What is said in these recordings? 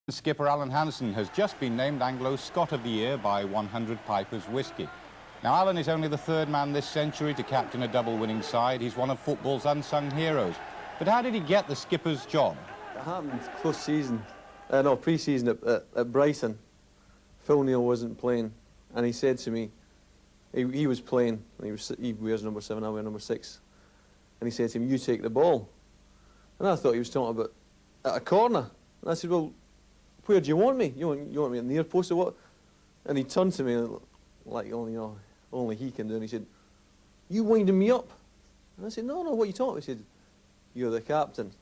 Skipper Alan Hansen has just been named Anglo-Scot of the Year by 100 Pipers Whiskey. Now, Alan is only the third man this century to captain a double-winning side. He's one of football's unsung heroes. But how did he get the skipper's job? It happened close season, pre-season at Brighton. Phil Neal wasn't playing, and he said to me, he was playing, and he wears number 7, I wear number 6, and he said to him, "You take the ball." And I thought he was talking about at a corner. And I said, "Well, where do you want me? You want me in the near post or what?" And he turned to me like only he can do, and he said, "You winding me up?" And I said, "No, what are you talking about?" He said, "You're the captain."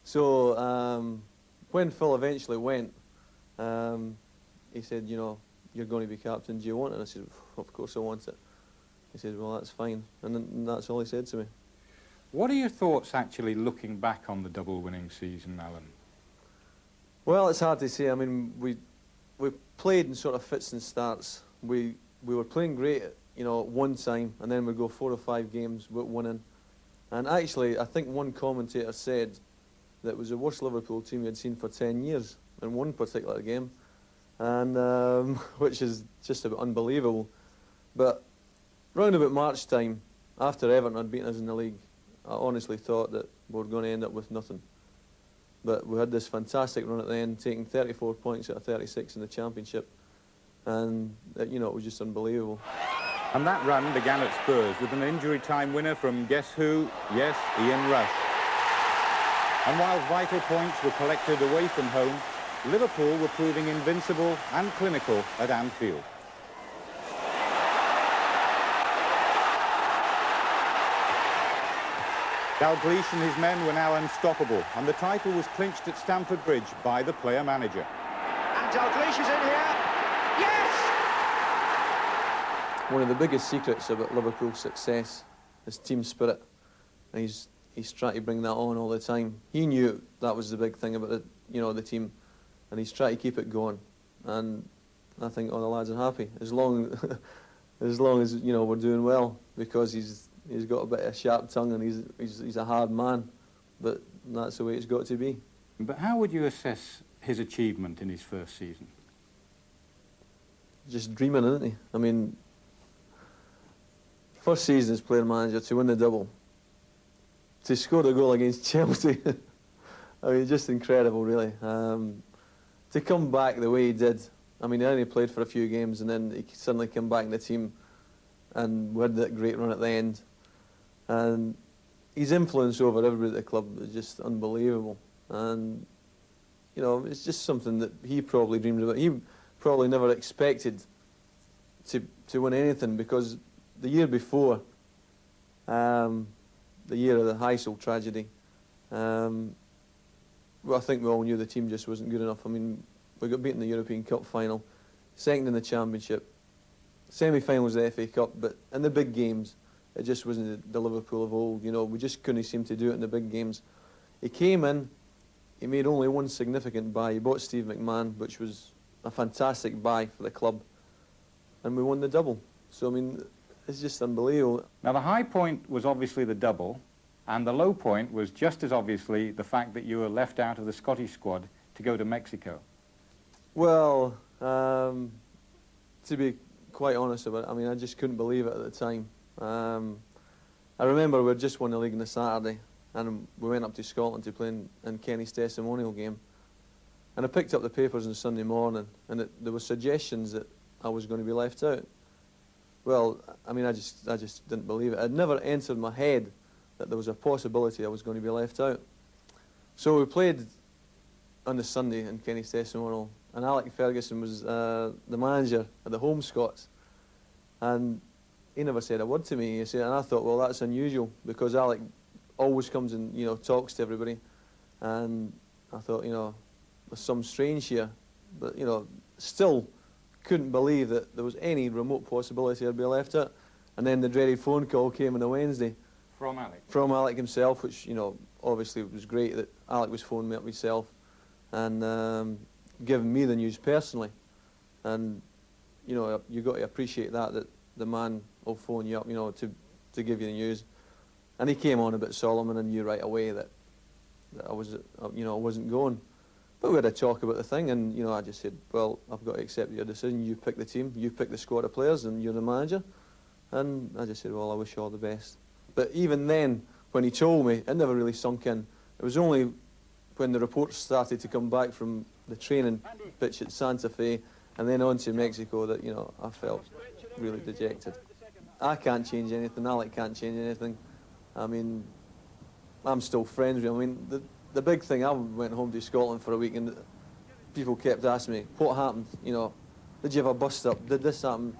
So when Phil eventually went, he said, "You're going to be captain, do you want it?" And I said, "Of course I want it." He said, "Well, that's fine." And then that's all he said to me. What are your thoughts actually looking back on the double-winning season, Alan? Well, it's hard to say. I mean, we played in sort of fits and starts. We were playing great, at one time, and then we'd go 4 or 5 games without winning. And actually, I think one commentator said that it was the worst Liverpool team he had seen for 10 years in one particular game, and which is just a bit unbelievable. But round about March time, after Everton had beaten us in the league, I honestly thought that we were going to end up with nothing. But we had this fantastic run at the end, taking 34 points out of 36 in the Championship, and it was just unbelievable. And that run began at Spurs with an injury-time winner from guess who? Yes, Ian Rush. And while vital points were collected away from home, Liverpool were proving invincible and clinical at Anfield. Dalglish and his men were now unstoppable, and the title was clinched at Stamford Bridge by the player-manager. And Dalglish is in here. Yes! One of the biggest secrets about Liverpool's success is team spirit. And he's trying to bring that on all the time. He knew that was the big thing about the team, and he's trying to keep it going. And I think all the lads are happy as long as we're doing well, because he's got a bit of a sharp tongue, and he's a hard man, but that's the way it's got to be. But how would you assess his achievement in his first season? Just dreaming, isn't he? I mean, first season as player manager, to win the double, to score a goal against Chelsea, I mean, just incredible, really. To come back the way he did, I mean, he only played for a few games, and then he suddenly came back in the team, and we had that great run at the end. And his influence over everybody at the club is just unbelievable. And, it's just something that he probably dreamed about. He probably never expected to win anything, because the year before, the year of the Heysel tragedy, well, I think we all knew the team just wasn't good enough. I mean, we got beaten in the European Cup final, second in the Championship, semi-finals of the FA Cup, but in the big games, it just wasn't the Liverpool of old. We just couldn't seem to do it in the big games. He came in, he made only one significant buy. He bought Steve McMahon, which was a fantastic buy for the club, and we won the double. So, I mean, it's just unbelievable. Now, the high point was obviously the double, and the low point was just as obviously the fact that you were left out of the Scottish squad to go to Mexico. Well, to be quite honest about it, I mean, I just couldn't believe it at the time. I remember we had just won the league on the Saturday, and we went up to Scotland to play in Kenny's testimonial game. And I picked up the papers on Sunday morning, and there were suggestions that I was going to be left out. Well, I mean, I just didn't believe it. It never entered my head that there was a possibility I was going to be left out. So we played on the Sunday in Kenny's testimonial, and Alex Ferguson was the manager at the home Scots, and he never said a word to me. And I thought, well, that's unusual, because Alec always comes and talks to everybody, and I thought, there's some strange here, but still couldn't believe that there was any remote possibility I'd be left out. And then the dreaded phone call came on a Wednesday From Alec? From Alec himself, which obviously it was great that Alec was phoning me up himself and giving me the news personally. And you got to appreciate that the man will phone you up, to give you the news. And he came on a bit solemn, and I knew right away that I was, I wasn't going. But we had a talk about the thing, and you know, I just said, well, I've got to accept your decision. You pick the team, you pick the squad of players, and you're the manager. And I just said, well, I wish you all the best. But even then, when he told me, it never really sunk in. It was only when the reports started to come back from the training pitch at Santa Fe and then on to Mexico that, you know, I felt really dejected. I can't change anything, Alex can't change anything. I mean, I'm still friends with him. I mean, the big thing, I went home to Scotland for a week and people kept asking me, what happened? You know, did you have a bust-up? Did this happen?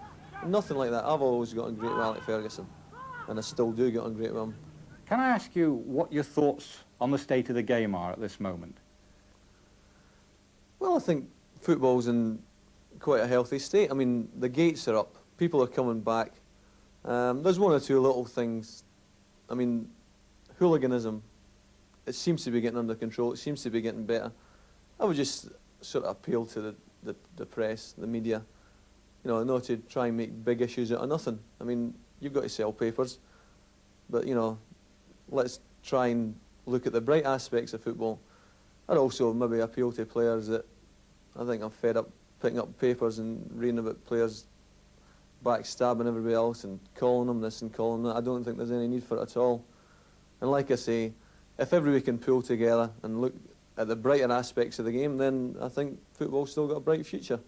Nothing like that. I've always got on great with Alex Ferguson, and I still do get on great with him. Can I ask you what your thoughts on the state of the game are at this moment? Well, I think football's in quite a healthy state. I mean, the gates are up. People are coming back. There's one or two little things. I mean, hooliganism, it seems to be getting under control. It seems to be getting better. I would just sort of appeal to the press, the media, you know, not to try and make big issues out of nothing. I mean, you've got to sell papers, but, you know, let's try and look at the bright aspects of football. I'd also maybe appeal to players that I think I'm fed up picking up papers and reading about players backstabbing everybody else and calling them this and calling them that. I don't think there's any need for it at all. And like I say, if everybody can pull together and look at the brighter aspects of the game, then I think football's still got a bright future.